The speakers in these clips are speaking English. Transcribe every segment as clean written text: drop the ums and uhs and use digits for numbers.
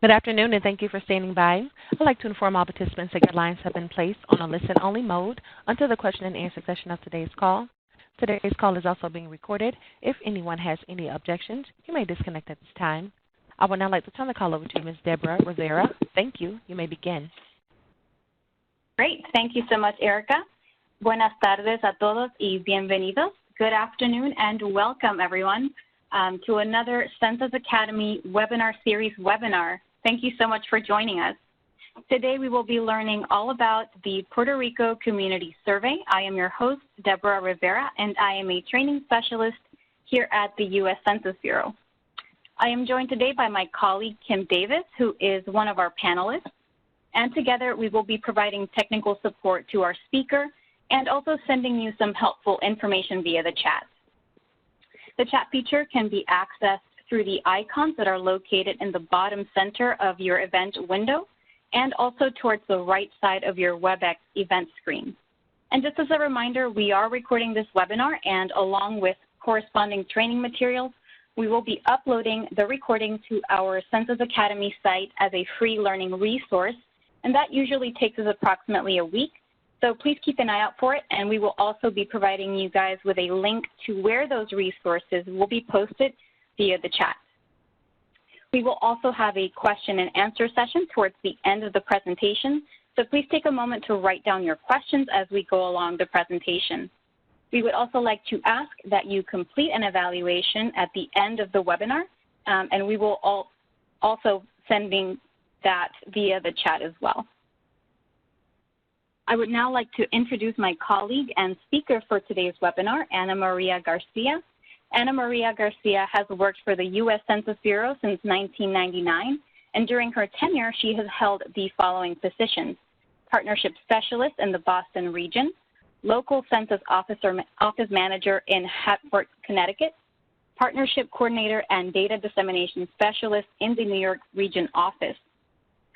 Good afternoon, and thank you for standing by. I'd like to inform all participants that your lines have been placed on a listen-only mode until the question-and-answer session of today's call. Today's call is also being recorded. If anyone has any objections, you may disconnect at this time. I would now like to turn the call over to Ms. Deborah Rivera. Thank you. You may begin. Great. Thank you so much, Erica. Buenas tardes a todos y bienvenidos. Good afternoon and welcome, everyone, to another Census Academy webinar series webinar. Thank you so much for joining us. Today we will be learning all about the Puerto Rico Community Survey. I am your host, Deborah Rivera, and I am a training specialist here at the U.S. Census Bureau. I am joined today by my colleague, Kim Davis, who is one of our panelists, and together we will be providing technical support to our speaker and also sending you some helpful information via the chat. The chat feature can be accessed through the icons that are located in the bottom center of your event window and also towards the right side of your WebEx event screen. And just as a reminder, we are recording this webinar, and along with corresponding training materials, we will be uploading the recording to our Census Academy site as a free learning resource, and that usually takes us approximately a week. So please keep an eye out for it, and we will also be providing you guys with a link to where those resources will be posted via the chat. We will also have a question and answer session towards the end of the presentation, so please take a moment to write down your questions as we go along the presentation. We would also like to ask that you complete an evaluation at the end of the webinar, and we will also sending that via the chat as well. I would now like to introduce my colleague and speaker for today's webinar, Ana Maria Garcia. Ana Maria Garcia has worked for the U.S. Census Bureau since 1999, and during her tenure, she has held the following positions: Partnership Specialist in the Boston region, Local Census Office Manager in Hartford, Connecticut, Partnership Coordinator and Data Dissemination Specialist in the New York Region Office.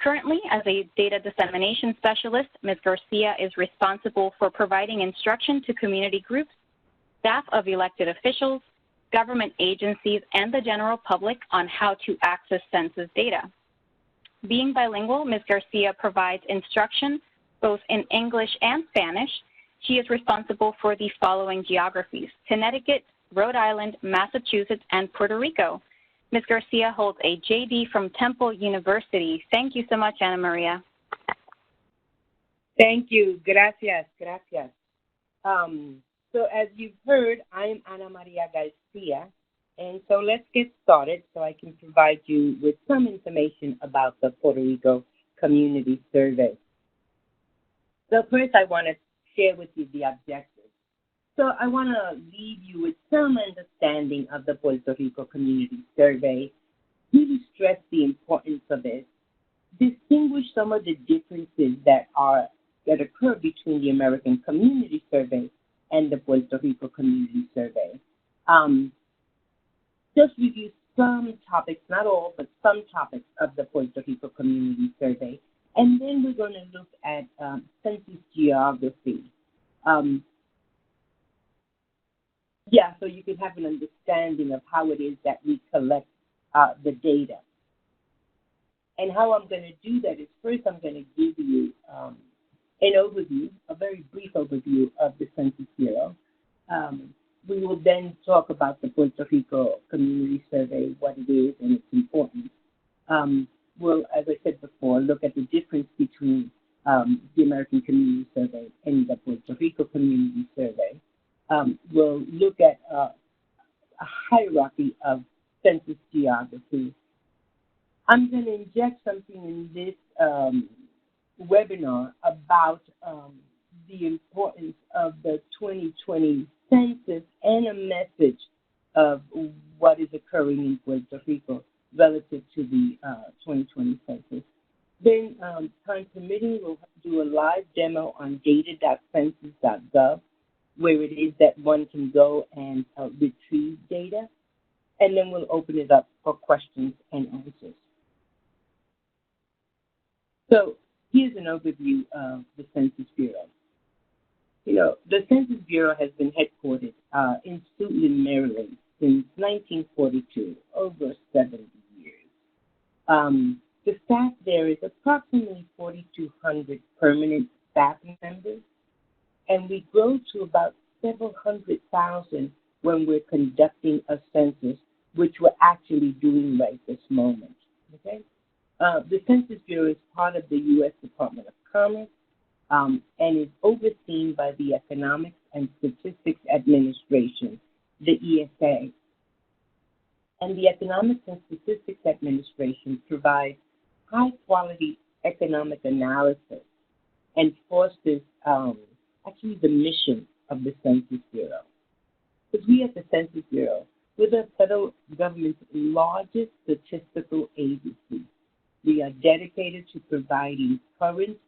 Currently, as a Data Dissemination Specialist, Ms. Garcia is responsible for providing instruction to community groups, staff of elected officials, government agencies, and the general public on how to access census data. Being bilingual, Ms. Garcia provides instruction both in English and Spanish. She is responsible for the following geographies: Connecticut, Rhode Island, Massachusetts, and Puerto Rico. Ms. Garcia holds a JD from Temple University. Thank you so much, Ana Maria. Thank you. Gracias. Gracias. So as you've heard, I'm Ana Maria Garcia, and so let's get started so I can provide you with some information about the Puerto Rico Community Survey. So first I want to share with you the objectives. So I want to leave you with some understanding of the Puerto Rico Community Survey, really stress the importance of it, distinguish some of the differences that occur between the American Community Survey and the Puerto Rico Community Survey. Just review some topics, not all, but some topics of the Puerto Rico Community Survey. And then we're going to look at census geography. So you can have an understanding of how it is that we collect the data. And how I'm going to do that is first I'm going to give you an overview, a very brief overview of the Census Bureau. We will then talk about the Puerto Rico Community Survey, what it is and its importance. We'll, as I said before, look at the difference between the American Community Survey and the Puerto Rico Community Survey. We'll look at a hierarchy of census geography. I'm going to inject something in this webinar about the importance of the 2020 census and a message of what is occurring in Puerto Rico relative to the 2020 census. Then, time permitting, we'll do a live demo on data.census.gov, where it is that one can go and retrieve data, and then we'll open it up for questions and answers. So here's an overview of the Census Bureau. You know, the Census Bureau has been headquartered in Suitland, Maryland since 1942, over 70 years. The staff there is approximately 4,200 permanent staff members, and we grow to about several 100,000 when we're conducting a census, which we're actually doing right this moment. Okay? The Census Bureau is part of the U.S. Department of Commerce and is overseen by the Economics and Statistics Administration, the ESA. And the Economics and Statistics Administration provides high-quality economic analysis and fosters actually the mission of the Census Bureau. Because we at the Census Bureau, we're the federal government's largest statistical agency. We are dedicated to providing current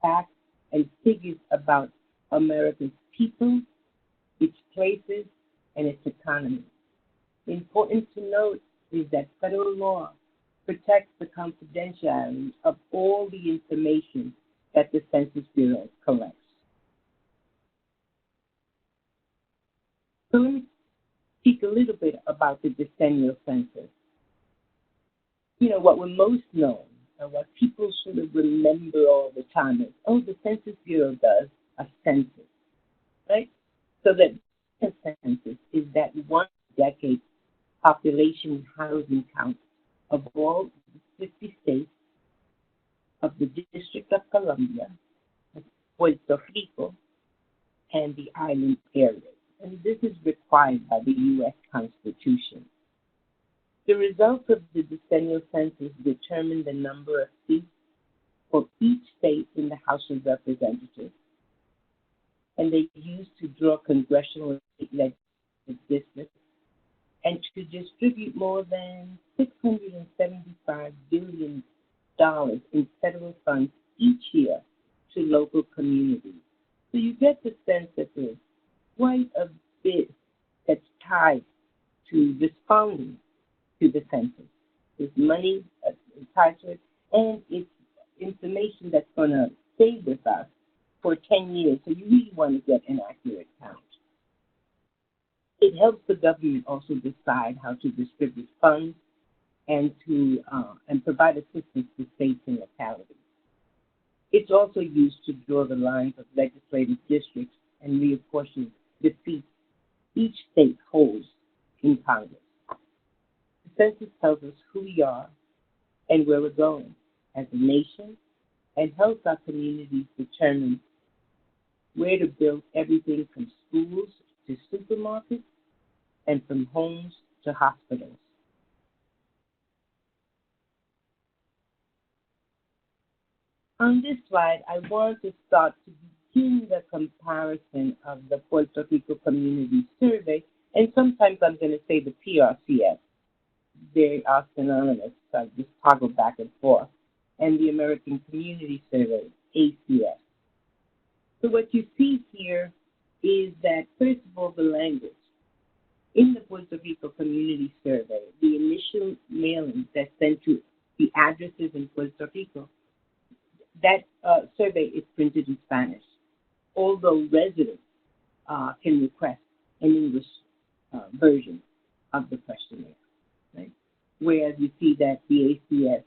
facts and figures about America's people, its places, and its economy. Important to note is that federal law protects the confidentiality of all the information that the Census Bureau collects. So let me speak a little bit about the Decennial Census. You know, what we're most known and what people sort of remember all the time is, oh, the Census Bureau does a census, right? So that the census is that one decade population housing count of all 50 states, of the District of Columbia, Puerto Rico, and the island areas. And this is required by the U.S. Constitution. The results of the Decennial Census determine the number of seats for each state in the House of Representatives, and they used to draw congressional and state legislative districts and to distribute more than $675 billion in federal funds each year to local communities. So you get the sense that there's quite a bit that's tied to responding to the census. There's money tied to it, and it's information that's going to stay with us for 10 years. So you really want to get an accurate count. It helps the government also decide how to distribute funds and to provide assistance to states and localities. It's also used to draw the lines of legislative districts and reapportion the seats each state holds in Congress. The census tells us who we are and where we're going as a nation and helps our communities determine where to build everything from schools to supermarkets and from homes to hospitals. On this slide, I want to start to begin the comparison of the Puerto Rico Community Survey, and sometimes I'm going to say the PRCS. They are synonymous, so I just toggle back and forth, and the American Community Survey, ACS. So what you see here is that, first of all, the language. In the Puerto Rico Community Survey, the initial mailing that's sent to the addresses in Puerto Rico, that survey is printed in Spanish, although residents can request an English version of the questionnaire, right? Whereas you see that the ACS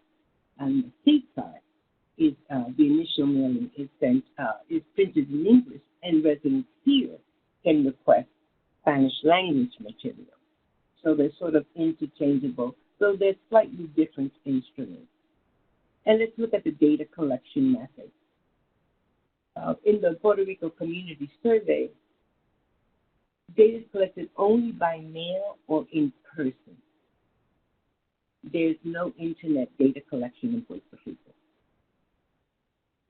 on the state side is the initial mailing is sent is printed in English, and residents here can request Spanish language material. So they're sort of interchangeable, so they're slightly different instruments. And let's look at the data collection method. In the Puerto Rico Community Survey, data is collected only by mail or in person. There's no internet data collection in Puerto Rico.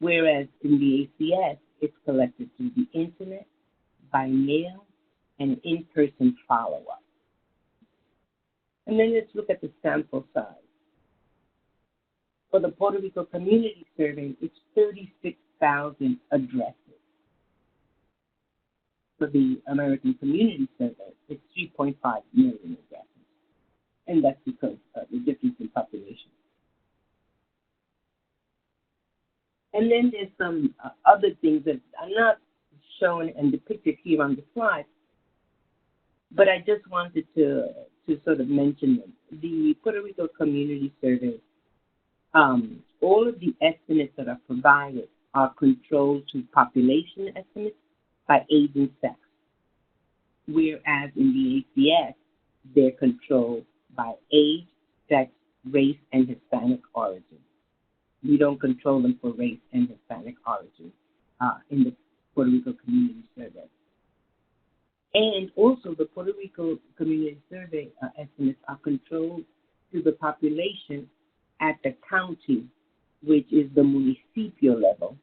Whereas in the ACS, it's collected through the internet, by mail, and in-person follow-up. And then let's look at the sample size. For the Puerto Rico Community Survey, it's 36,000 addresses. For the American Community Survey, it's 3.5 million addresses. And that's because of the difference in population. And then there's some other things that are not shown and depicted here on the slide, but I just wanted to sort of mention them. The Puerto Rico Community Survey All of the estimates that are provided are controlled to population estimates by age and sex, whereas in the ACS, they're controlled by age, sex, race, and Hispanic origin. We don't control them for race and Hispanic origin in the Puerto Rico Community Survey. And also the Puerto Rico Community Survey estimates are controlled to the population at the county, which is the municipio level,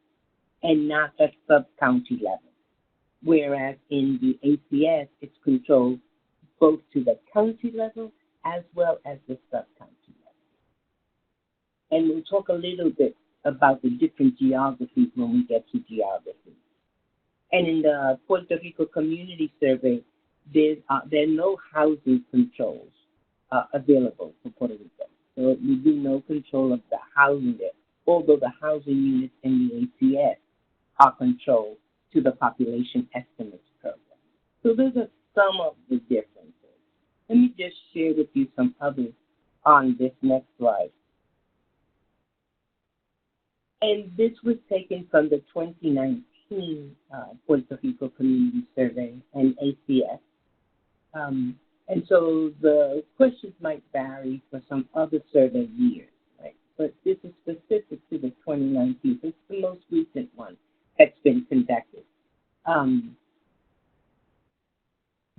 and not the sub-county level. Whereas in the ACS, it's controlled both to the county level as well as the sub-county level. And we'll talk a little bit about the different geographies when we get to geography. And in the Puerto Rico Community Survey, there are no housing controls available for Puerto Rico. So we do no control of the housing there, although the housing units in the ACS are controlled to the population estimates program. So those are some of the differences. Let me just share with you some others on this next slide. And this was taken from the 2019 Puerto Rico Community Survey and ACS. And so the questions might vary for some other survey years, right? But this is specific to the 2019. It's the most recent one that's been conducted.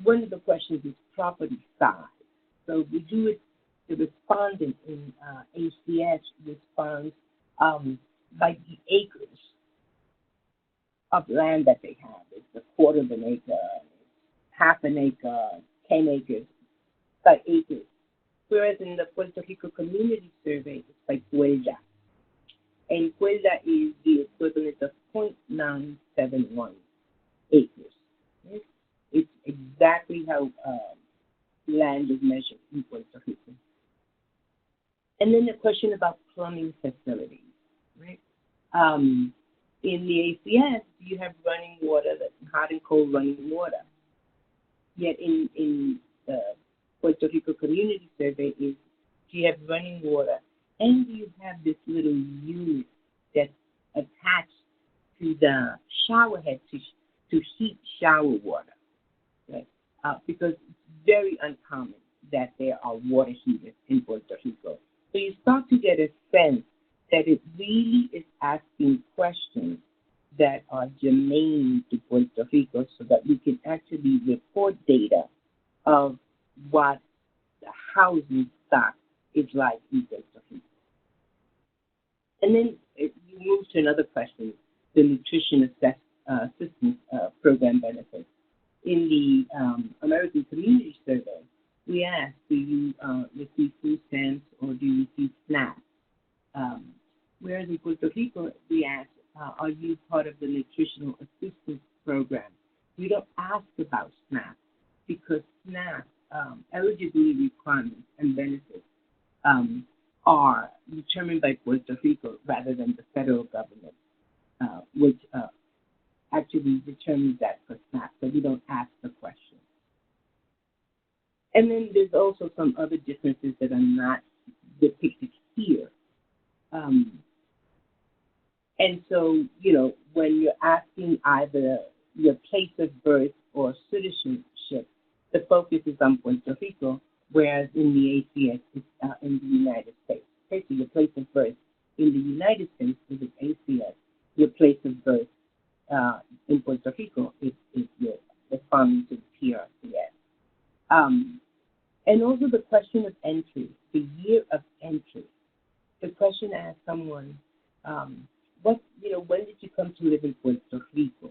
One of the questions is property size. So we do it, the respondent in ACS responds by the acres of land that they have. It's a quarter of an acre, half an acre, 10 acres, by acres. Whereas in the Puerto Rico Community Survey, it's by cuelga. And cuelga is the equivalent of 0.971 acres. Right? It's exactly how land is measured in Puerto Rico. And then the question about plumbing facilities, right? In the ACS, you have running water, hot and cold running water. Yet in the Puerto Rico Community Survey, is you have running water, and you have this little unit that's attached to the shower head to heat shower water, right? Because it's very uncommon that there are water heaters in Puerto Rico. So you start to get a sense that it really is asking questions that are germane to Puerto Rico so that we can actually report data of what the housing stock is like in Puerto Rico. And then you move to another question, the nutrition assistance program benefits. In the American Community Survey, we asked, do you receive food stamps or do you receive SNAP? Whereas in Puerto Rico, we asked, are you part of the nutritional assistance program? We don't ask about SNAP because SNAP eligibility requirements and benefits are determined by Puerto Rico rather than the federal government, which actually determines that for SNAP. So we don't ask the question. And then there's also some other differences that are not depicted here. And so, you know, when you're asking either your place of birth or citizenship, the focus is on Puerto Rico, whereas in the ACS, it's in the United States. Okay, so your place of birth in the United States is an ACS. Your place of birth in Puerto Rico is your responding to the PRCS. And also the question of entry, the year of entry. The question asks someone, when did you come to live in Puerto Rico?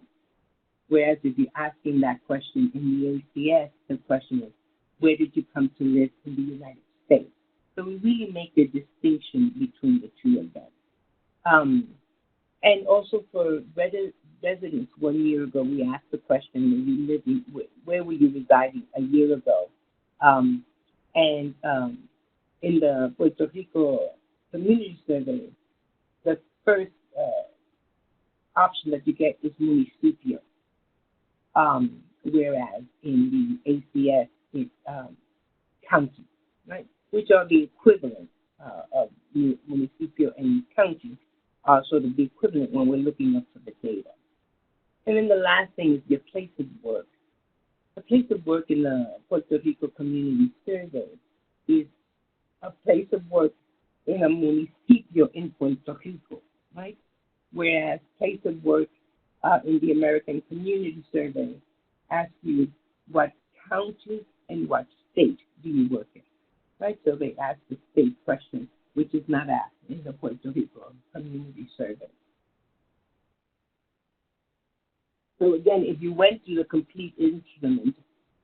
Whereas if you're asking that question in the ACS, the question is, where did you come to live in the United States? So we really make a distinction between the two of them. And also for residents, 1 year ago, we asked the question, where were you residing a year ago? In the Puerto Rico Community Survey, the first option that you get is municipio, whereas in the ACS it's county, right? Which are the equivalent of municipio municipio and county are sort of the equivalent when we're looking up for the data. And then the last thing is your place of work. The place of work in the Puerto Rico Community Survey is a place of work in a municipio in Puerto Rico, right? Whereas place of work in the American Community Survey asks you what county and what state do you work in, right? So they ask the state question, which is not asked in the Puerto Rico Community Survey. So again, if you went through the complete instrument,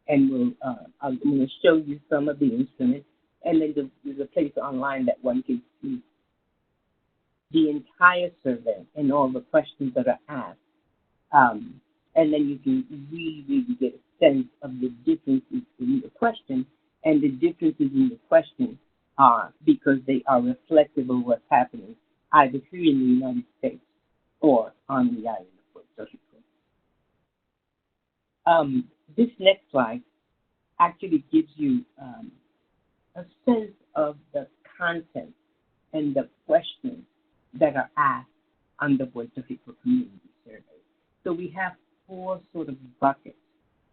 and I'm going to show you some of the instruments, and then there's a place online that one can see the entire survey and all the questions that are asked. And then you can really, really get a sense of the differences in the question, and the differences in the question are because they are reflective of what's happening either here in the United States or on the island of Puerto Rico. This next slide actually gives you a sense of the content and the questions that are asked on the Puerto Rico Community Survey. So we have four sort of buckets.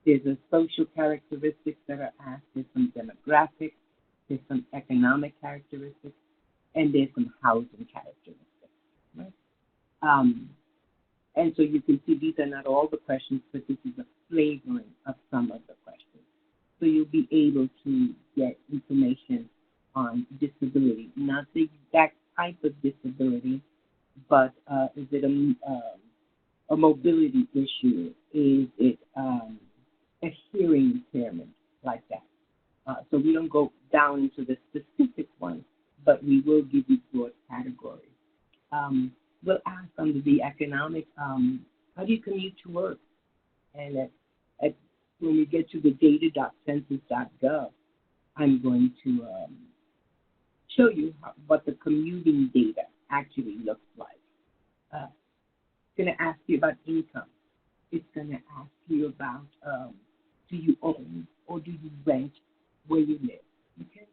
There's a social characteristics that are asked, there's some demographics, there's some economic characteristics, and there's some housing characteristics, right? And so you can see these are not all the questions, but this is a flavoring of some of the questions. So you'll be able to get information on disability, not the exact type of disability, but is it a mobility issue? Is it a hearing impairment, like that? So we don't go down into the specific ones, but we will give you broad categories. We'll ask under the economic, how do you commute to work? And when we get to the data.census.gov, I'm going to show you what the commuting data actually looks like. It's going to ask you about income. It's going to ask you about do you own or do you rent where you live, okay?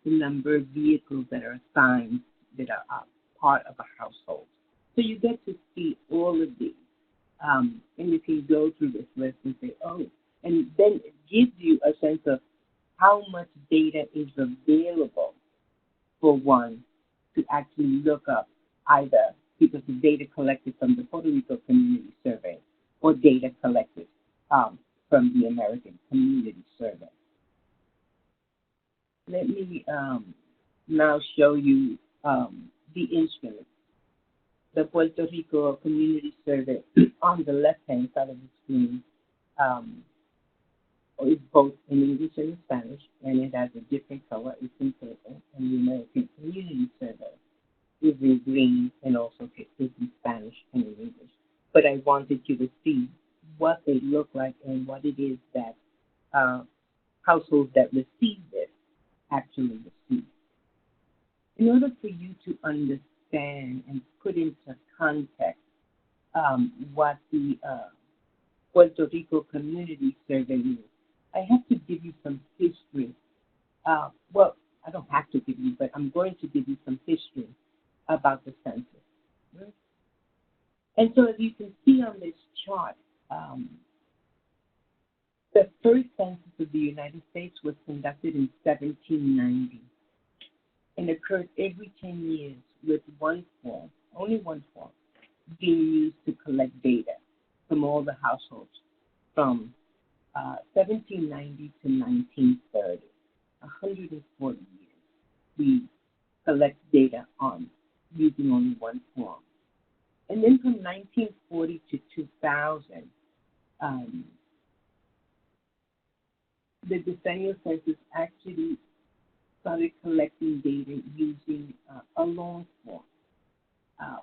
The number of vehicles that are assigned that are part of a household. So you get to see all of these. And you can go through this list and say, oh, and then it gives you a sense of how much data is available for one to actually look up, either because the data collected from the Puerto Rico Community Survey or data collected from the American Community Survey. Let me now show you the instruments. The Puerto Rico Community Survey on the left-hand side of the screen is both in English and in Spanish, and it has a different color. It's in purple, and the American Community Survey is in green and also is in Spanish and in English. But I wanted you to see what they look like and what it is that households that receive this actually receive. In order for you to understand and put into context what the Puerto Rico Community Survey is, I have to give you some history. Well, I don't have to give you, but I'm going to give you some history about the census. Right? And so as you can see on this chart, the first census of the United States was conducted in 1790 and occurred every 10 years with one form, only one form, being used to collect data from all the households from 1790 to 1930, 140 years. We collect data on using only one form. And then from 1940 to 2000, the Decennial Census actually started collecting data using a long form,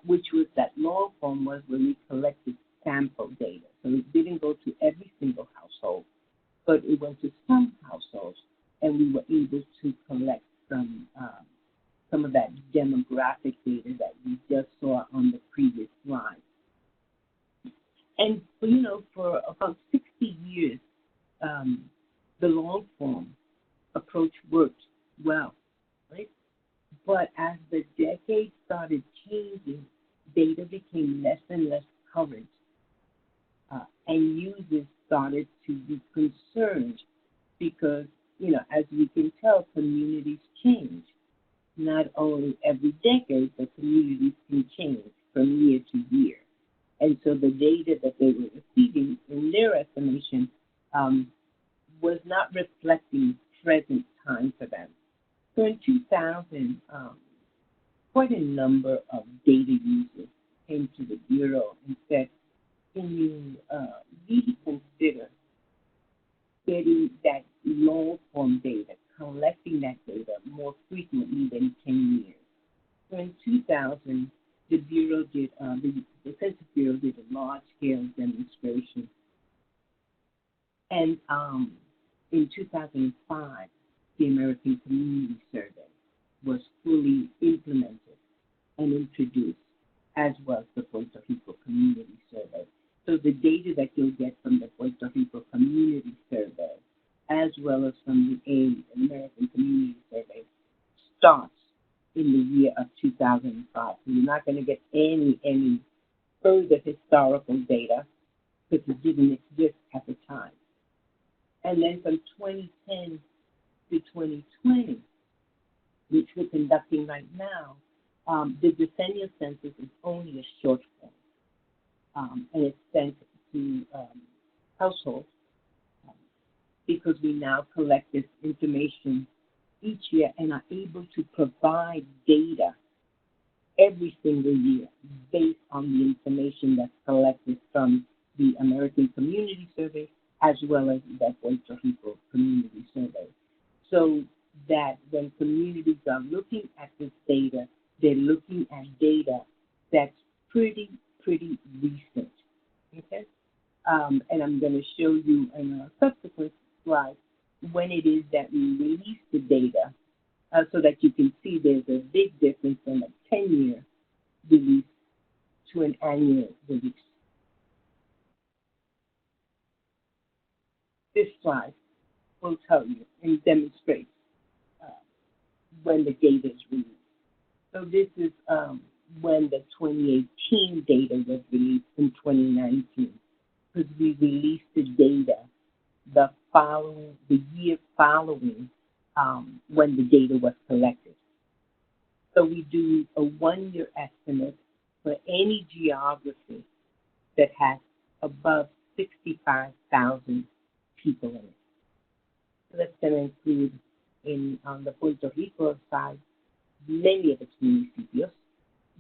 which was that long form was when we collected sample data. So it didn't go to every single household, but it went to some households, and we were able to collect some of that demographic data that we just saw on the previous slide. And, you know, for about 60 years, the long form approach worked well, right? But as the decades started changing, data became less and less current, and users started to be concerned because, as we can tell, communities change. Not only every decade, but communities can change from year to year. And so the data that they were receiving in their estimation was not reflecting present time for them. So in 2000, quite a number of data users came to the Bureau and said, can you really consider getting that long-form data, collecting that data more frequently than 10 years? So in 2000, the Bureau did, the Census Bureau did a large-scale demonstration. And in 2005, the American Community Survey was fully implemented and introduced, as was the Puerto Rico Community Survey. So the data that you'll get from the Puerto Rico Community Survey, as well as from the American Community Survey, starts in the year of 2005. So you're not going to get any further historical data because it didn't exist at the time. And then from 2010 to 2020, which we're conducting right now, the Decennial Census is only a short form, and it's sent to households because we now collect this information each year and are able to provide data every single year based on the information that's collected from the American Community Survey as well as the Puerto Rico Community Survey. So that when communities are looking at this data, they're looking at data that's pretty recent, okay? And I'm going to show you in a subsequent slide when it is that we release the data so that you can see there's a big difference from a 10-year release to an annual release. This slide will tell you and demonstrate when the data is released. So this is when the 2018 data was released in 2019, because we released the data the year following when the data was collected. So we do a 1-year estimate for any geography that has above 65,000 people in it. So that's going to include on the Puerto Rico side, many of its municipios,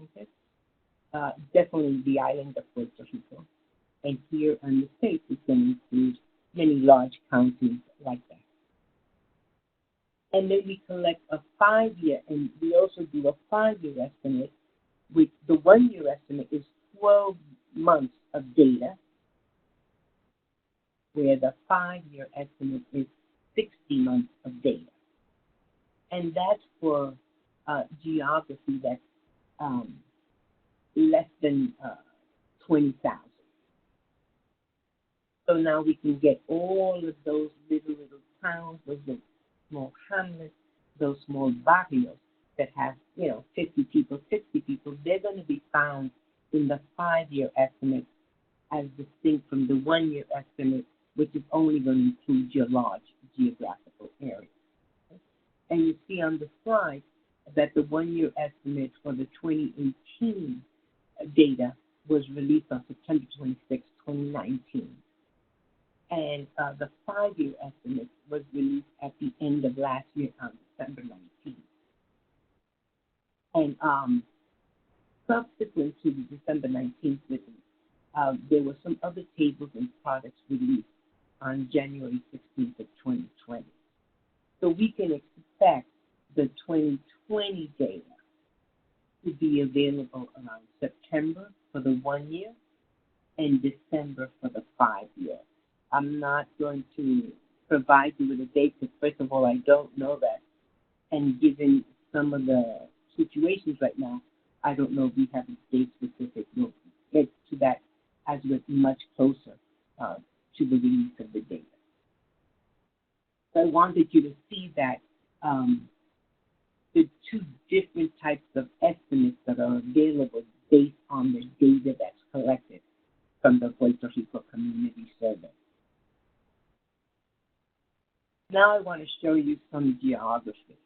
okay? Definitely the island of Puerto Rico. And here in the States, it's going to include many large counties like that. And then we collect a 5-year, and we also do a 5-year estimate, which the 1-year estimate is 12 months of data, where the 5-year estimate is 60 months of data. And that's for geography that's less than 20,000. So now we can get all of those little towns, those little small hamlets, those small barrios that have, 50 people, 60 people. They're going to be found in the 5-year estimate as distinct from the 1-year estimate, which is only going to include your large geographical area. And you see on the slide that the 1-year estimate for the 2018 data was released on September 26, 2019. And the 5-year estimate was released at the end of last year on December 19. And subsequent to the December 19th release, there were some other tables and products released on January 16th of 2020. So we can expect the 2020 data to be available around September for the 1 year and December for the 5 year. I'm not going to provide you with a date because, first of all, I don't know that. And given some of the situations right now, I don't know if we have a date specific. We'll get to that as we're much closer to the release of the data. So I wanted you to see that the two different types of estimates that are available based on the data that's collected from the Puerto Rico Community Survey. Now I want to show you some geography.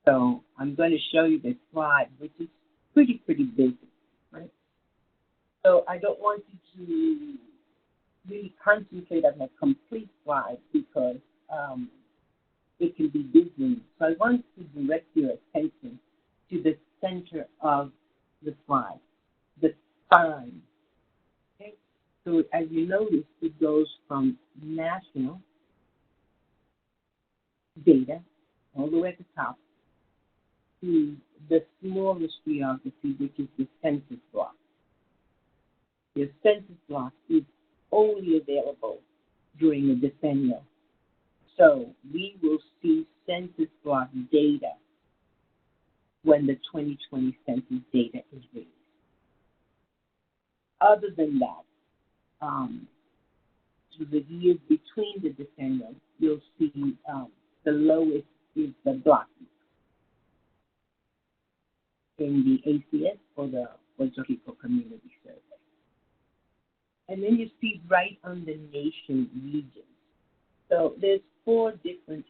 So I'm going to show you the slide, which is pretty busy, right? So I don't want you to really concentrate on a complete slide because it can be busy. So I want to direct your attention to the center of the slide, the spine. Okay? So as you notice, it goes from national data all the way at the top to the smallest geography, which is the census block. The census block is only available during a decennial. So we will see census block data when the 2020 census data is released. Other than that, through the years between the decennial, you'll see the lowest is the block in the ACS or the Puerto Rico Community Survey. And then you see right on the nation regions. So there's 4 different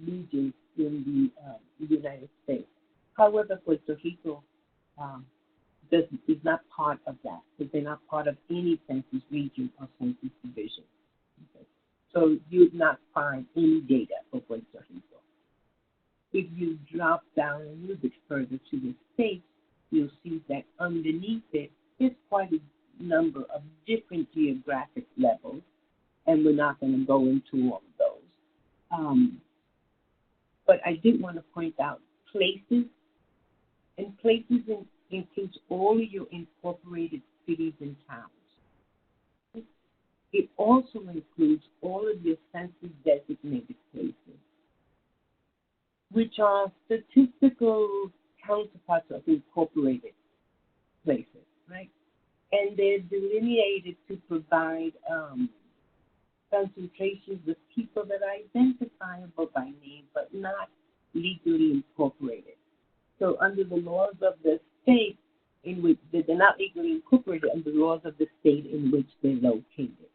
regions in the United States. However, Puerto Rico is not part of that, because they're not part of any census region or census division. Okay. So you would not find any data for Puerto Rico. If you drop down a little bit further to the states, you'll see that underneath it is quite a number of different geographic levels, and we're not going to go into all of those. But I did want to point out places, and places includes all of your incorporated cities and towns. It also includes all of your census-designated places, which are statistical counterparts of incorporated places, right? And they're delineated to provide concentrations of people that are identifiable by name but not legally incorporated. So under the laws of the state in which they're not legally incorporated, under the laws of the state in which they're located.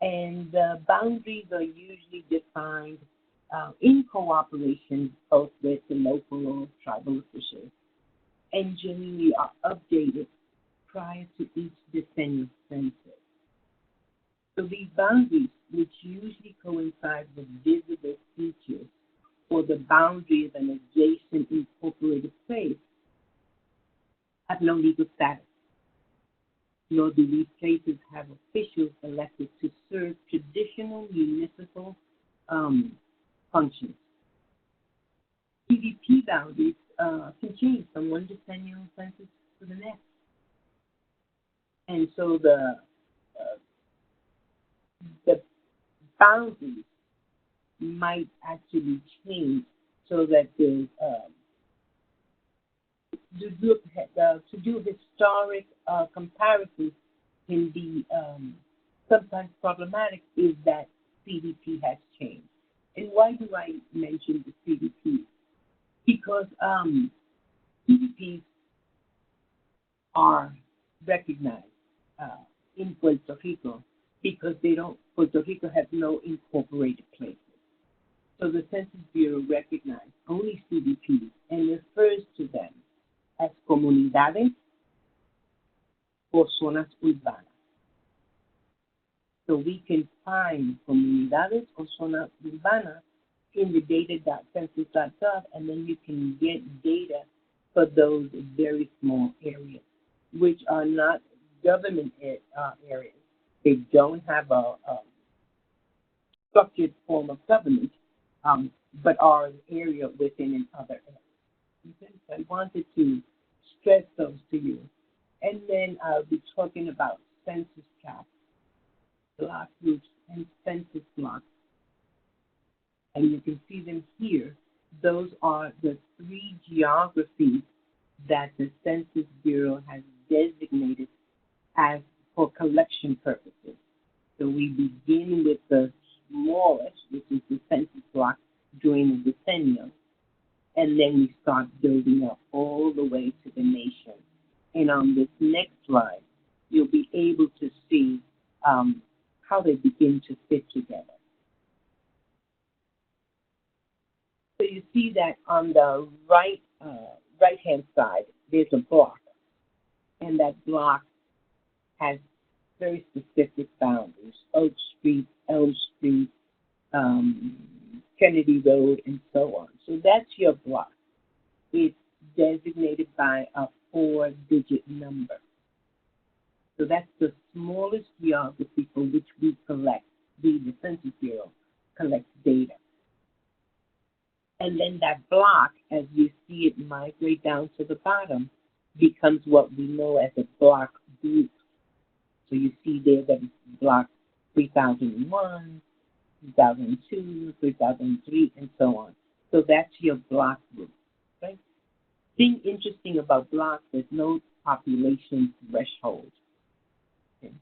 And the boundaries are usually defined in cooperation both with the local or tribal officials, and generally are updated prior to each decennial census. So these boundaries, which usually coincide with visible features or the boundary of an adjacent incorporated place, have no legal status, nor do these places have officials elected to serve traditional municipal functions. PDP boundaries can change from one decennial census to the next. And so the boundaries might actually change so that there's to do historic comparisons can be sometimes problematic if that CDP has changed. And why do I mention the CDP? Because CDPs are recognized in Puerto Rico because Puerto Rico has no incorporated places. So the Census Bureau recognizes only CDPs and refers to them as comunidades or zonas urbanas. So we can find comunidades or zonas urbanas in the data.census.gov, and then you can get data for those very small areas, which are not government areas. They don't have a structured form of government, but are an area within another area. Okay? So I wanted to stress those to you. And then I'll be talking about census tracts, block groups, and census blocks. And you can see them here. Those are the 3 geographies that the Census Bureau has designated as for collection purposes. So we begin with the smallest, which is the census block during the decennial, and then we start building up all the way to the nation. And on this next slide, you'll be able to see how they begin to fit together. So you see that on the right-hand side, there's a block, and that block has very specific boundaries: Oak Street, Elm Street, Kennedy Road, and so on. So that's your block. It's designated by a 4-digit number. So that's the smallest geography for which we collect, the Census Bureau collects data. And then that block, as you see it migrate down to the bottom, becomes what we know as a block group. So you see there that it's block 3001, 2002, 3003, and so on. So that's your block group, right? Thing interesting about blocks, there's no population threshold. Okay?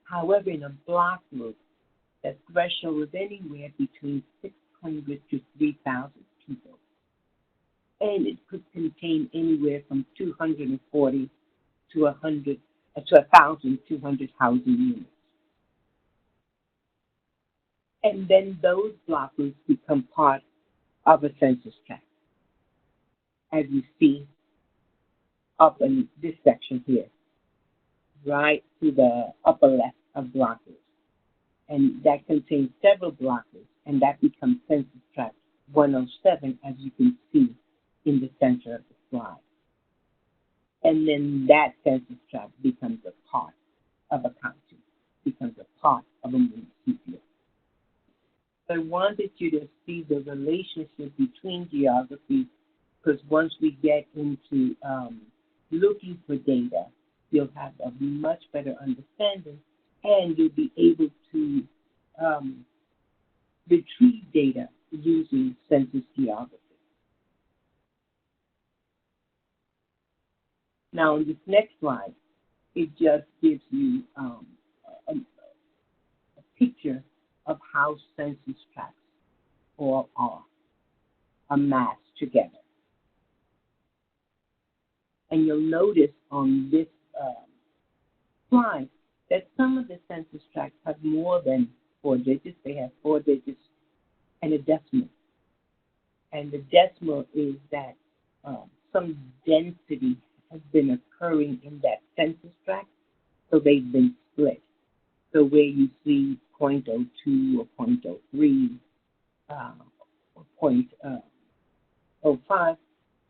However, in a block group, the threshold is anywhere between 600 to 3,000 people. And it could contain anywhere from 240 to 1,200 housing units. And then those block groups become part of a census tract, as you see up in this section here, right to the upper left of block groups. And that contains several block groups, and that becomes census tract 107, as you can see in the center of the slide. And then that census tract becomes a part of a county, becomes a part of a municipio. I wanted you to see the relationship between geography, because once we get into looking for data, you'll have a much better understanding, and you'll be able to retrieve data using census geography. Now, on this next slide, it just gives you a picture of how census tracts all are amassed together. And you'll notice on this slide that some of the census tracts have more than 4 digits. They have 4 digits and a decimal. And the decimal is that some density has been occurring in that census tract, so they've been split. So where you see 0.02 or 0.03 or 0.05,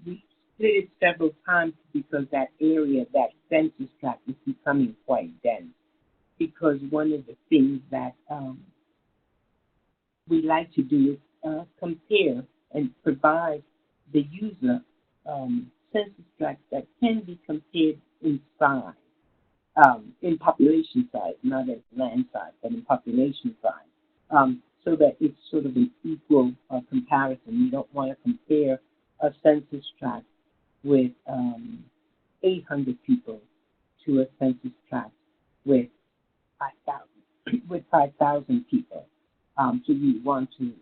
we split it several times because that area, that census tract, is becoming quite dense. Because one of the things that we like to do is compare and provide the user census tracts that can be compared in size, in population size, not as land size, but in population size, so that it's sort of an equal comparison. You don't want to compare a census tract with 800 people to a census tract with 5,000 people. So you want to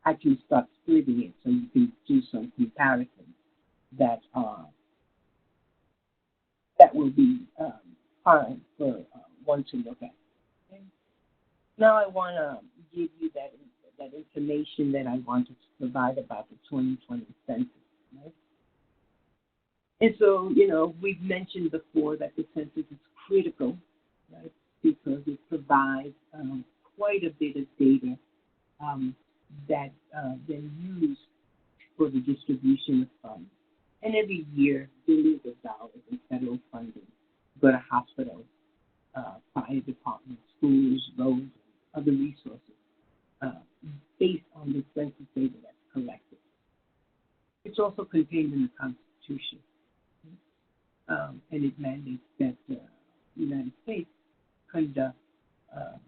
actually start splitting it so you can do some comparisons that will be fine for one to look at. Okay? Now I want to give you that information that I wanted to provide about the 2020 census. Right? And so, we've mentioned before that the census is critical, right, because it provides quite a bit of data that then used for the distribution of funds. And every year, billions of dollars in federal funding go to hospitals, fire departments, schools, roads, and other resources based on the census data that's collected. It's also contained in the Constitution, and it mandates that the United States conduct a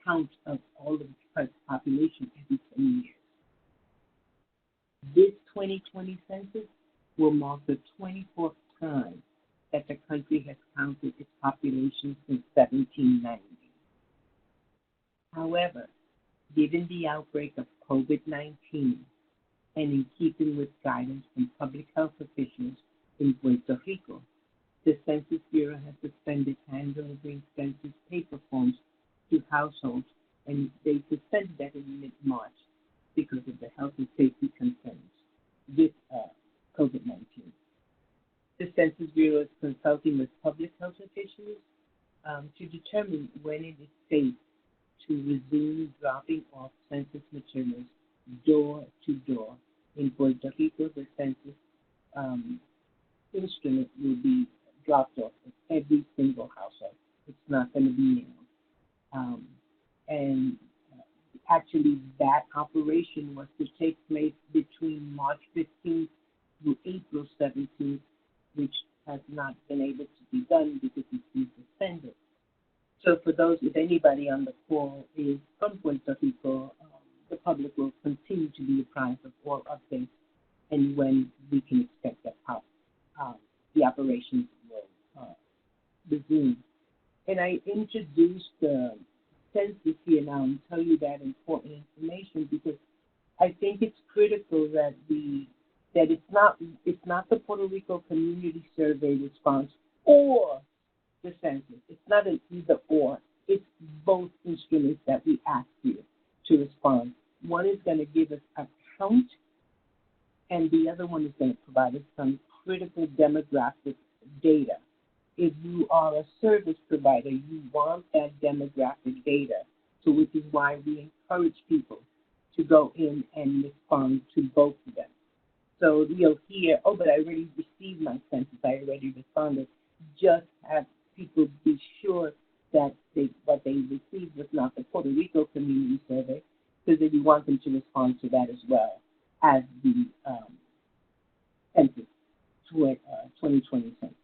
count of all of its population every 10 years. This 2020 census will mark the 24th time that the country has counted its population since 1790. However, given the outbreak of COVID-19 and in keeping with guidance from public health officials in Puerto Rico. The Census Bureau has suspended hand-delivering census paper forms to households, and they suspended that in mid-March because of the health and safety concerns with COVID-19. The Census Bureau is consulting with public health officials to determine when it is safe to resume dropping off census materials door to door. In Puerto Rico, the census instrument will be dropped off at every single household. It's not going to be mailed. And actually, that operation was to take place between March 15th through April 17th, which has not been able to be done because it's been suspended. So for those, if anybody on the call is from Puerto Rico, the public will continue to be apprised of all updates and when we can expect that the operations will resume. And I introduced the census here now and tell you that important information because I think it's critical that it's not the Puerto Rico Community Survey response or the census. It's not an either or. It's both instruments that we ask you to respond. One is going to give us a count, and the other one is going to provide us some critical demographic data. If you are a service provider, you want that demographic data, so which is why we encourage people to go in and respond to both of them. So you'll hear, oh, but I already received my census, I already responded. Just have people be sure that what they received was not the Puerto Rico Community Survey, because if you want them to respond to that as well as the census, 2020 census.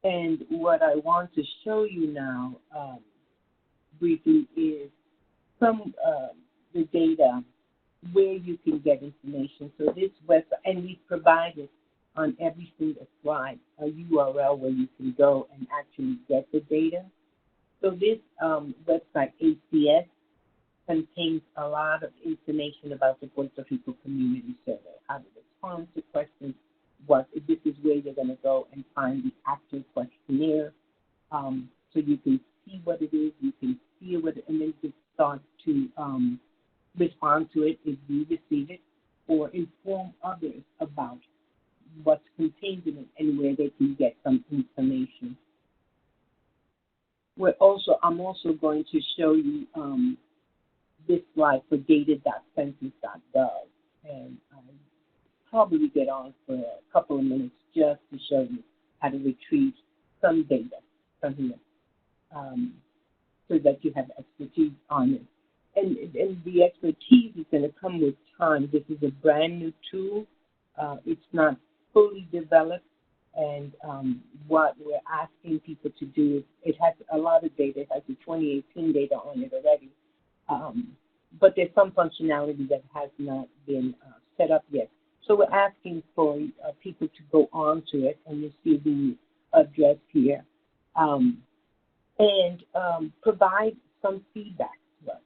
And what I want to show you now briefly is some the data where you can get information. So this website, and we provided on every single slide a URL where you can go and actually get the data. So this website, ACS, contains a lot of information about the Puerto Rico Community Survey, how to respond to questions, this is where you're going to go and find the actual questionnaire. So you can see what it is, you can see what it, and then you can start to respond to it if you receive it, or inform others about what's contained in it and where they can get some information. I'm also going to show you this slide for data.census.gov, and I'll probably get on for a couple of minutes just to show you how to retrieve some data from here, so that you have expertise on it. And the expertise is going to come with time. This is a brand new tool. It's not fully developed, and what we're asking people to do is, it has a lot of data. It has the 2018 data on it already, but there's some functionality that has not been set up yet. So we're asking for people to go on to it, and you see the address here, and provide some feedback to us.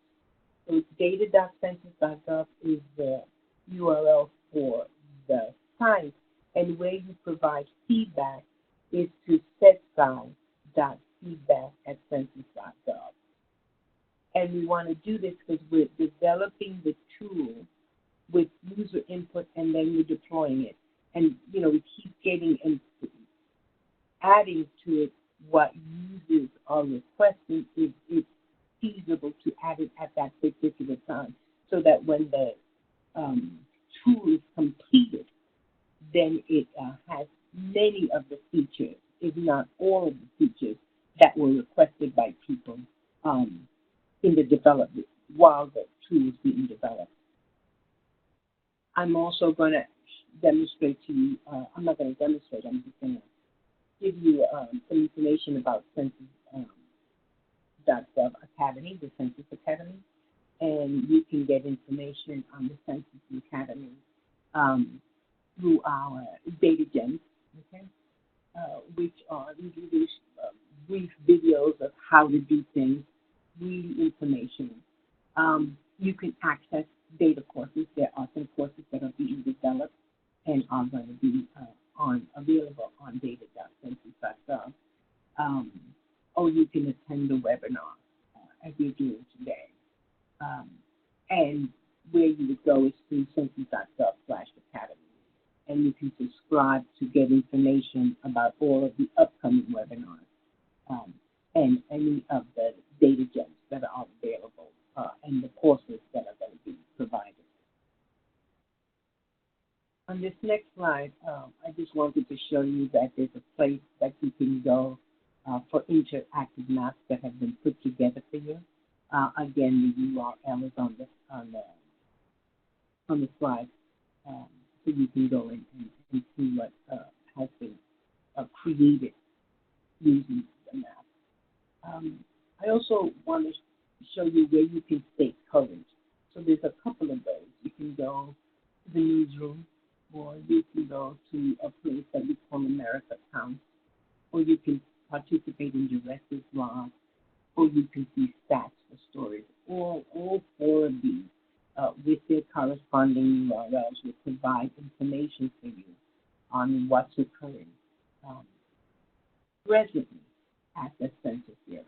So data.census.gov is the URL for the site, and where you provide feedback is to setsign.feedback@census.gov. And we want to do this because we're developing the tool with user input, and then we're deploying it. And, we keep getting and adding to it what users are requesting if it's feasible to add it at that particular time, so that when the tool is completed, then it has many of the features, if not all of the features, that were requested by people in the development while the tool is being developed. I'm also going to demonstrate to you, I'm not going to demonstrate, I'm just going to give you some information about Census.gov Academy, the Census Academy, and you can get information on the Census Academy through our data gems, okay, which are these brief videos of how to do things, read information. You can access data courses. There are some courses that are being developed and are going to be available on data.census.gov. Or you can attend the webinar as you're doing today. And where you would go is through census.gov/academy. And you can subscribe to get information about all of the upcoming webinars and any of the data gems that are available and the courses that are going to be provided. On this next slide, I just wanted to show you that there's a place that you can go for interactive maps that have been put together for you. Again, the URL is on the slide, so you can go and see what has been created using the map. I also want to show you where you can stay current. So there's a couple of ways. You can go to the newsroom, or you can go to a place that we call America Counts, or you can participate in Director's Log, or you can see stats for stories. All four of these, with their corresponding URLs, will provide information for you on what's occurring presently at the Census Bureau.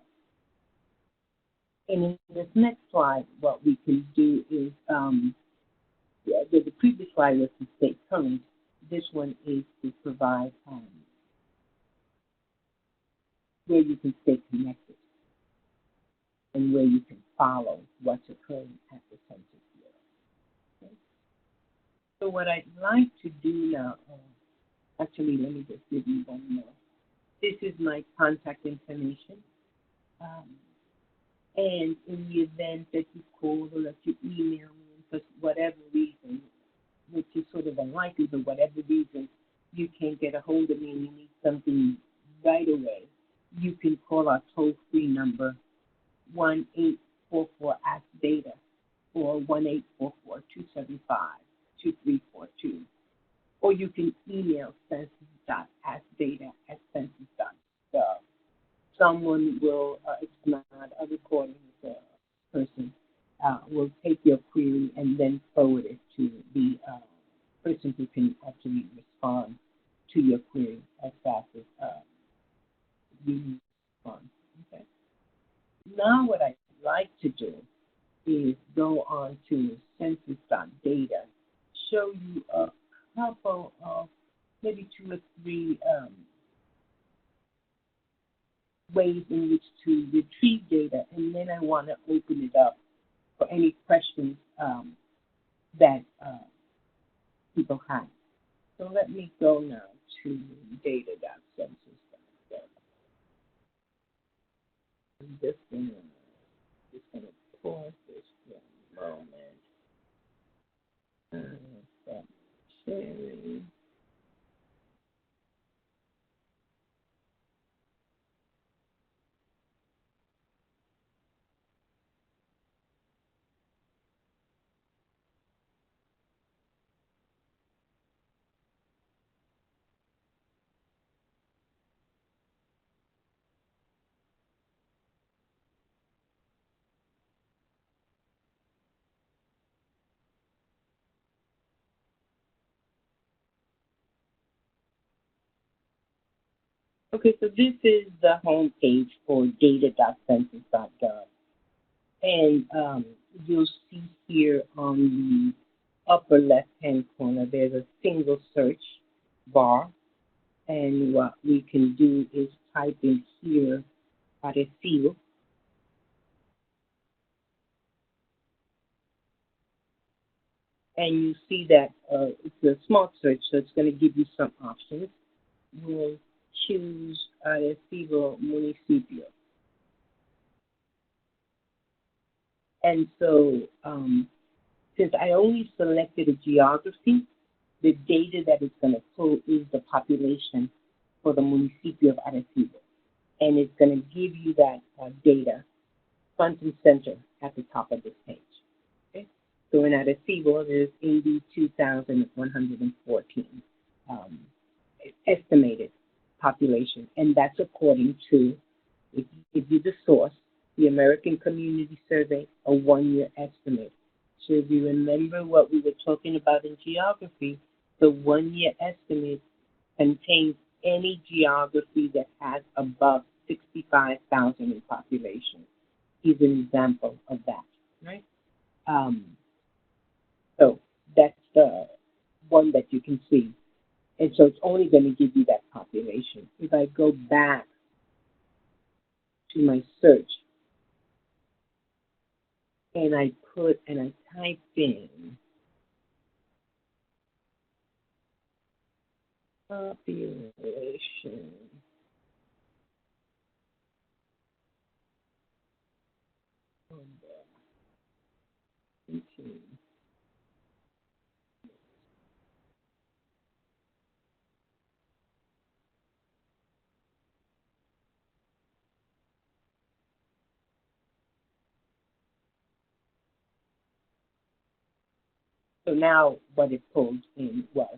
And in this next slide, what we can do is, the previous slide was to stay current. This one is to provide where you can stay connected and where you can follow what's occurring at the Census Bureau. Okay? So what I'd like to do now, actually, let me just give you one more. This is my contact information. And in the event that you call or that you email me for whatever reason, which is sort of unlikely, but whatever reason you can't get a hold of me and you need something right away, you can call our toll-free number, 1-844-ASK-DATA, or 1-844-275-2342. Or you can email census.askdata@census.gov. Someone will, it's not a recording, it's a person, will take your query and then forward it to the person who can actually respond to your query as fast as you respond. Okay. Now what I'd like to do is go on to census.data, show you a couple of maybe 2 or 3 ways in which to retrieve data, and then I want to open it up for any questions that people have. So let me go now to data.census.gov. I'm just gonna pause this for a moment. Stop sharing. Okay, so this is the home page for data.census.gov. And you'll see here on the upper left-hand corner, there's a single search bar. And what we can do is type in here Arecibo. And you see that it's a small search, so it's going to give you some options. We'll choose Arecibo Municipio. And so since I only selected a geography, the data that it's going to pull is the population for the municipio of Arecibo. And it's going to give you that data front and center at the top of this page. Okay? So in Arecibo, there's 82,114 estimated population. And that's according to, if you give you the source, the American Community Survey, a 1-year estimate. So if you remember what we were talking about in geography, the one-year estimate contains any geography that has above 65,000 in population. Is an example of that, right? So that's the one that you can see. And so it's only going to give you that population. If I go back to my search and I type in population, so now what it pulled in was,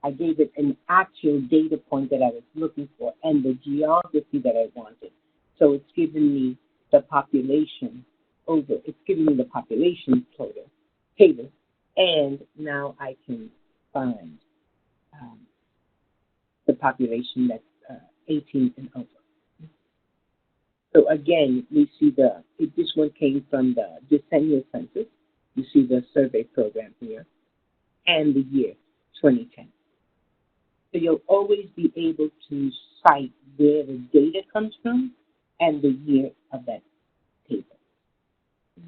I gave it an actual data point that I was looking for and the geography that I wanted. So it's giving me the population it's giving me the population total table, and now I can find the population that's 18 and over. So again, we see this one came from the Decennial Census. You see the survey program here, and the year 2010. So you'll always be able to cite where the data comes from and the year of that table.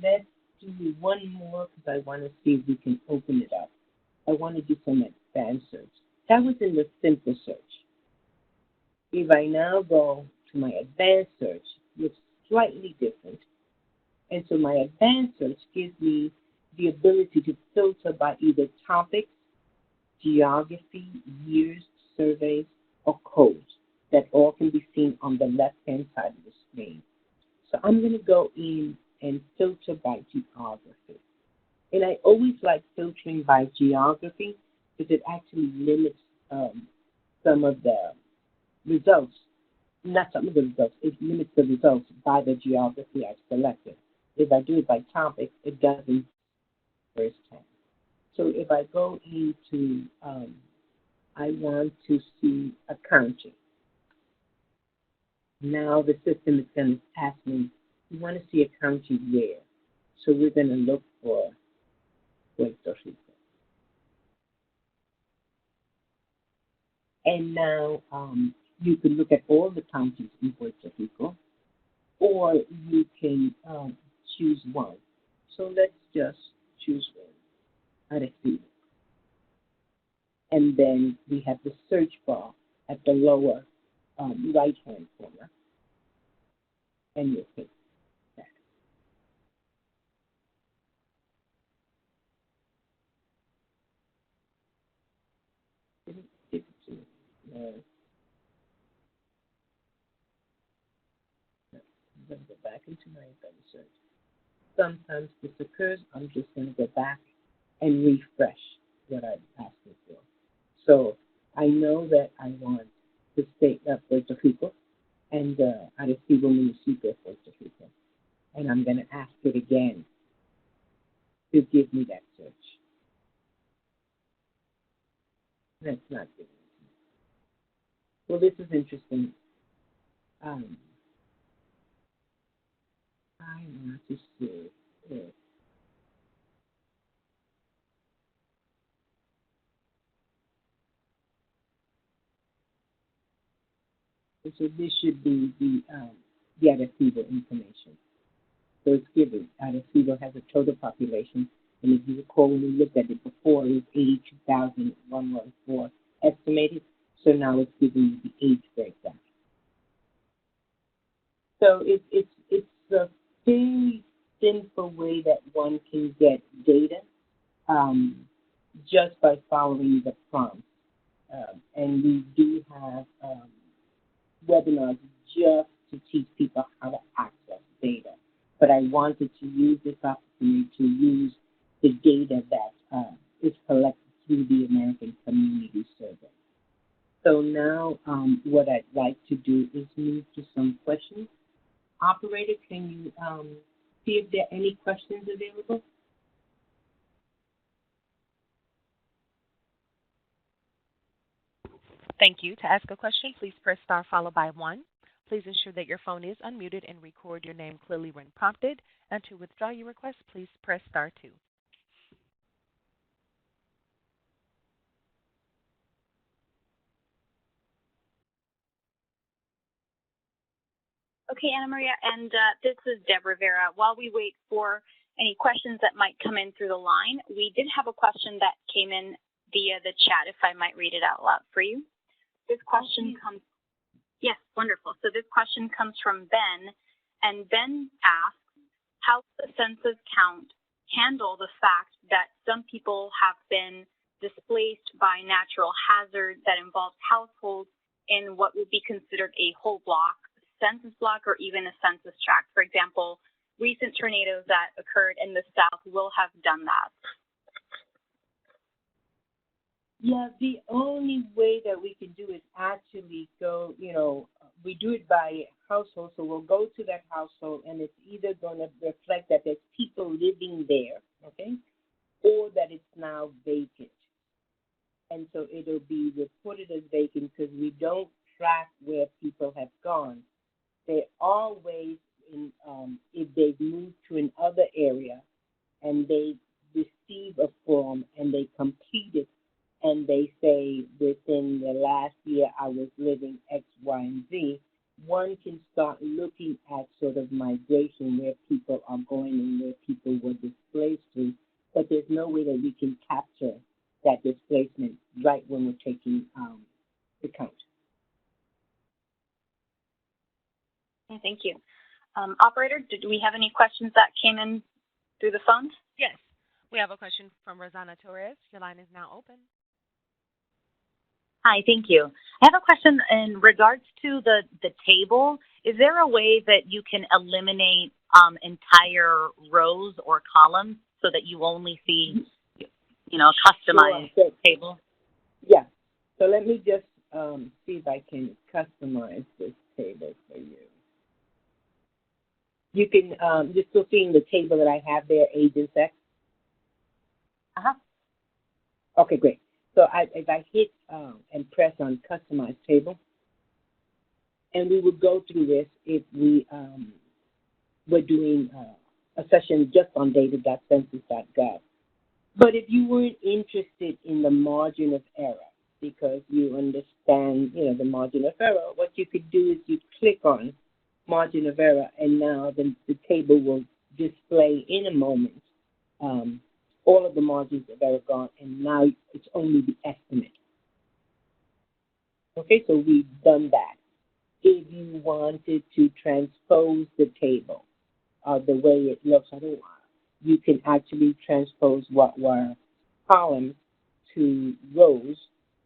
Let's do one more because I want to see if we can open it up. I want to do some advanced search. That was in the simple search. If I now go to my advanced search, it's slightly different. And so my advanced search gives me the ability to filter by either topics, geography, years, surveys, or codes that all can be seen on the left-hand side of the screen. So I'm going to go in and filter by geography. And I always like filtering by geography because it actually limits some of the results. Not some of the results, it limits the results by the geography I've selected. If I do it by topic, it doesn't first time. So if I go into, I want to see accounting. Now the system is going to ask me, you want to see accounting where? So we're going to look for Puerto Rico. And now you can look at all the counties in Puerto Rico, or you can choose one. So let's just choose one, Arecibo. And then we have the search bar at the lower right-hand corner, and you'll pick that. Didn't give it to me. No. I'm going to go back into my advanced search. Sometimes this occurs. I'm just going to go back and refresh what I'm asking for. So I know that I want the state of Puerto Rico and Arecibo municipio of Puerto Rico. And I'm going to ask it again to give me that search. That's not good. Well, this is interesting. I want to see if so this should be the Arecibo information. So it's given. Arecibo has a total population, and if you recall when we looked at it before, it was 82,114 estimated. So now it's giving you the age breakdown. So it's a very simple way that one can get data just by following the prompts. And we do have webinars just to teach people how to access data. But I wanted to use this opportunity to use the data that is collected through the American Community Survey. So now what I'd like to do is move to some questions. Operator, can you see if there are any questions available? Thank you. To ask a question, please press star followed by 1. Please ensure that your phone is unmuted and record your name clearly when prompted. And to withdraw your request, please press star 2. Okay, Ana Maria, and this is Deb Rivera. While we wait for any questions that might come in through the line, we did have a question that came in via the chat, if I might read it out loud for you. This question comes, yes, wonderful. So this question comes from Ben, and Ben asks, how does the census count handle the fact that some people have been displaced by natural hazard that involves households in what would be considered a whole block, census block, or even a census tract? For example, recent tornadoes that occurred in the South will have done that. Yeah, the only way that we can do is actually go, we do it by household, so we'll go to that household, and it's either going to reflect that there's people living there, okay, or that it's now vacant. And so it'll be reported as vacant because we don't track where people have gone. There are ways, if they've moved to another area and they receive a form and they complete it, and they say within the last year I was living X, Y, and Z, one can start looking at sort of migration, where people are going and where people were displaced to, but there's no way that we can capture that displacement right when we're taking the count. Okay, thank you. Operator, did we have any questions that came in through the phones? Yes. We have a question from Rosanna Torres. Your line is now open. Hi, thank you. I have a question in regards to the table. Is there a way that you can eliminate entire rows or columns so that you only see, a customized table? Yeah. So let me just see if I can customize this table for you. You can, you're still seeing the table that I have there, age and sex? Uh-huh. Okay, great. So if I hit and press on Customize Table, and we would go through this if we were doing a session just on data.census.gov. But if you weren't interested in the margin of error, because you understand, the margin of error, what you could do is you click on margin of error, and now the table will display in a moment all of the margins of error gone, and now it's only the estimate. Okay, so we've done that. If you wanted to transpose the table the way it looks otherwise, you can actually transpose what were columns to rows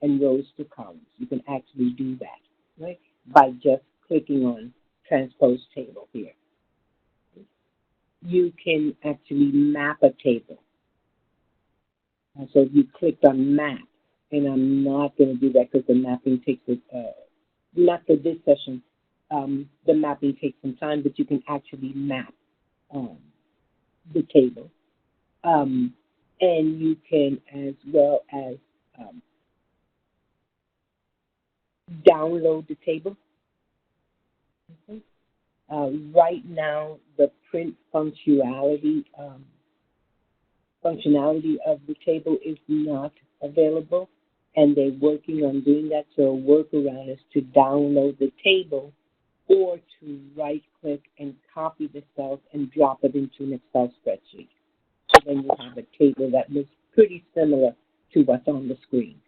and rows to columns. You can actually do that, right, by just clicking on Transpose Table here. You can actually map a table. So if you clicked on map, and I'm not going to do that because the mapping takes not for this session, the mapping takes some time, but you can actually map the table. And you can as well as download the table. Okay. Right now, the print functionality of the table is not available, and they're working on doing that. So a workaround is to download the table or to right-click and copy the cells and drop it into an Excel spreadsheet. So then you have a table that looks pretty similar to what's on the screen.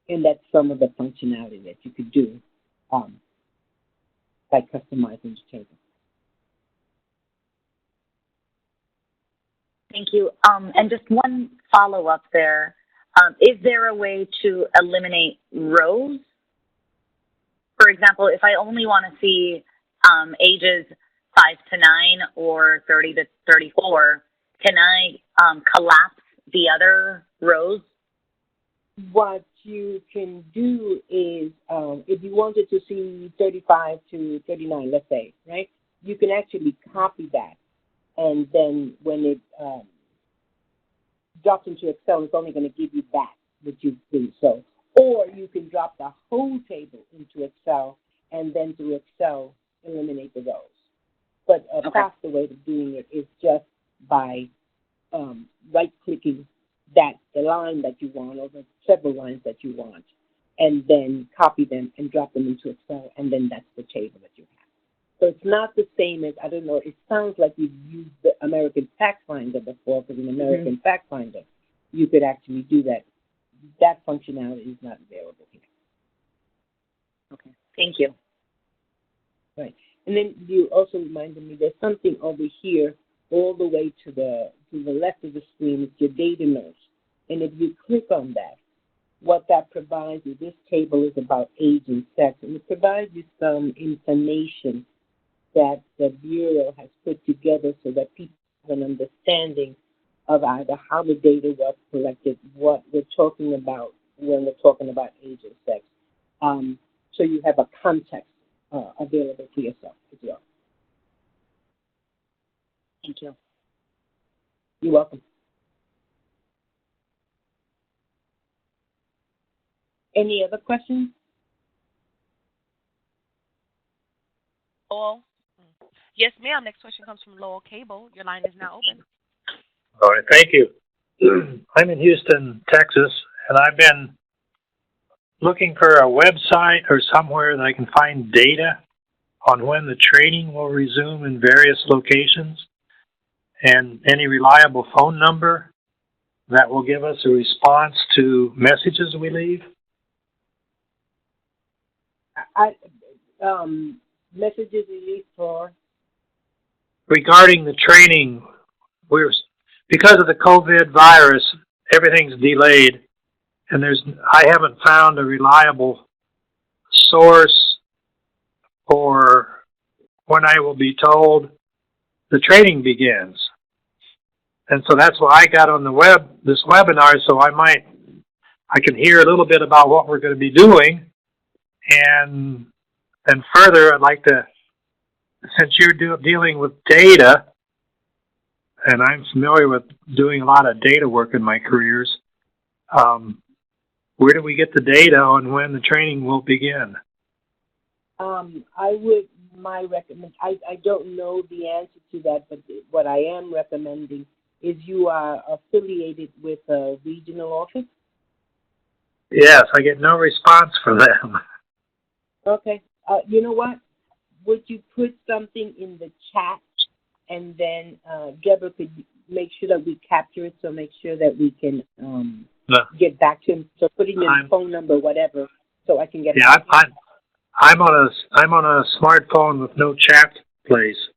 And that's some of the functionality that you could do by customizing the table. Thank you. And just one follow-up there. Is there a way to eliminate rows? For example, if I only want to see ages 5 to 9 or 30 to 34, can I collapse the other rows? What you can do is, if you wanted to see 35 to 39, let's say, right, you can actually copy that. And then when it drops into Excel, it's only going to give you that which you do so. Or you can drop the whole table into Excel and then through Excel eliminate the rows. But a faster way of doing it is just by right-clicking the line that you want or the several lines that you want, and then copy them and drop them into Excel, and then that's the table that you have. So it's not the same as, I don't know, it sounds like you've used the American Fact Finder before, because in American Fact Finder, you could actually do that. That functionality is not available here. Okay, thank you. Right. And then you also reminded me there's something over here all the way to the left of the screen. It's your data notes. And if you click on that, what that provides you, this table is about age and sex, and it provides you some information that the Bureau has put together so that people have an understanding of either how the data was collected, what we're talking about when we're talking about age and sex. So you have a context available to yourself as well. Thank you. You're welcome. Any other questions? Lowell? Yes, ma'am. Next question comes from Lowell Cable. Your line is now open. All right, thank you. I'm in Houston, Texas, and I've been looking for a website or somewhere that I can find data on when the training will resume in various locations, and any reliable phone number that will give us a response to messages we leave. Messages released for? Regarding the training, because of the COVID virus, everything's delayed, and I haven't found a reliable source for when I will be told the training begins. And so that's why I got on this webinar, so I can hear a little bit about what we're going to be doing. And further, I'd like to, since you're dealing with data, and I'm familiar with doing a lot of data work in my careers, where do we get the data on when the training will begin? I don't know the answer to that, but what I am recommending is you are affiliated with a regional office? Yes, I get no response from them. Okay. You know what? Would you put something in the chat, and then Deborah could make sure that we capture it, so make sure that we can get back to him. So put in your phone number, whatever, so I can get back to him. I'm on a smartphone with no chat place.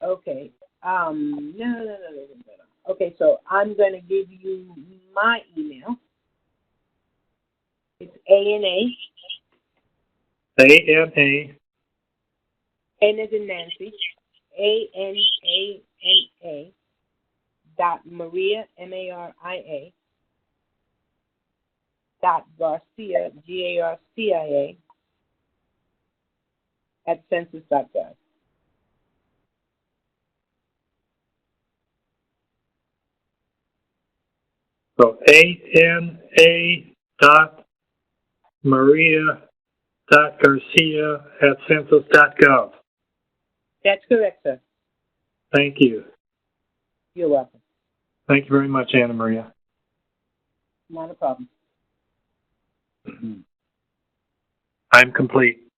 Okay. No. Okay, so I'm going to give you my email. It's ANA. N as in Nancy. ANANA. Maria, MARIA. Garcia, GARCIA. @census.gov. So ANA.Maria.Garcia@census.gov. That's correct, sir. Thank you. You're welcome. Thank you very much, Anna Maria. Not a problem. I'm complete.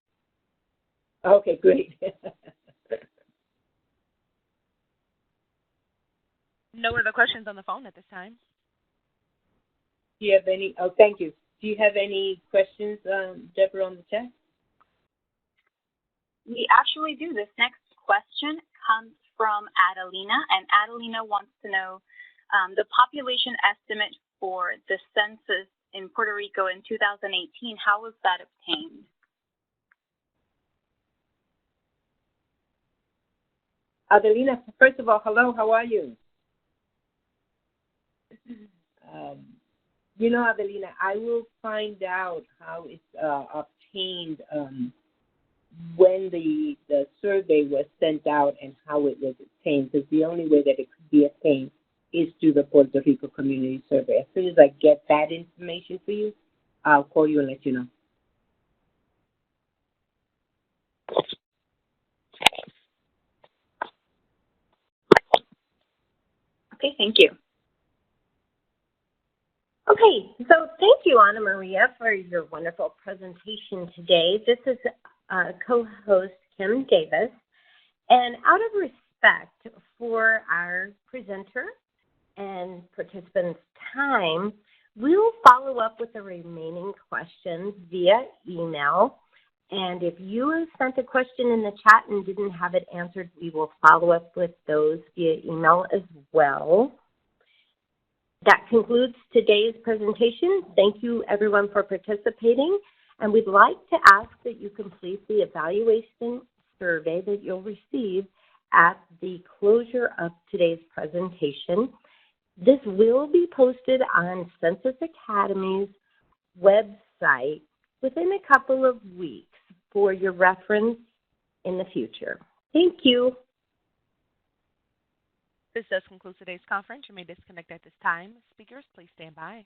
Okay, great. No other questions on the phone at this time. Do you have any? Oh, thank you. Do you have any questions, Deborah, on the chat? We actually do. This next question comes from Adelina, and Adelina wants to know the population estimate for the census in Puerto Rico in 2018. How was that obtained? Adelina, first of all, hello, how are you? You know, Adelina, I will find out how it's obtained when the survey was sent out and how it was obtained, because the only way that it could be obtained is through the Puerto Rico Community Survey. As soon as I get that information for you, I'll call you and let you know. Okay, thank you. Okay, so thank you, Ana Maria, for your wonderful presentation today. This is co-host Kim Davis, and out of respect for our presenter and participants' time, we'll follow up with the remaining questions via email. And if you have sent a question in the chat and didn't have it answered, we will follow up with those via email as well. That concludes today's presentation. Thank you, everyone, for participating. And we'd like to ask that you complete the evaluation survey that you'll receive at the closure of today's presentation. This will be posted on Census Academy's website within a couple of weeks for your reference in the future. Thank you. This does conclude today's conference. You may disconnect at this time. Speakers, please stand by.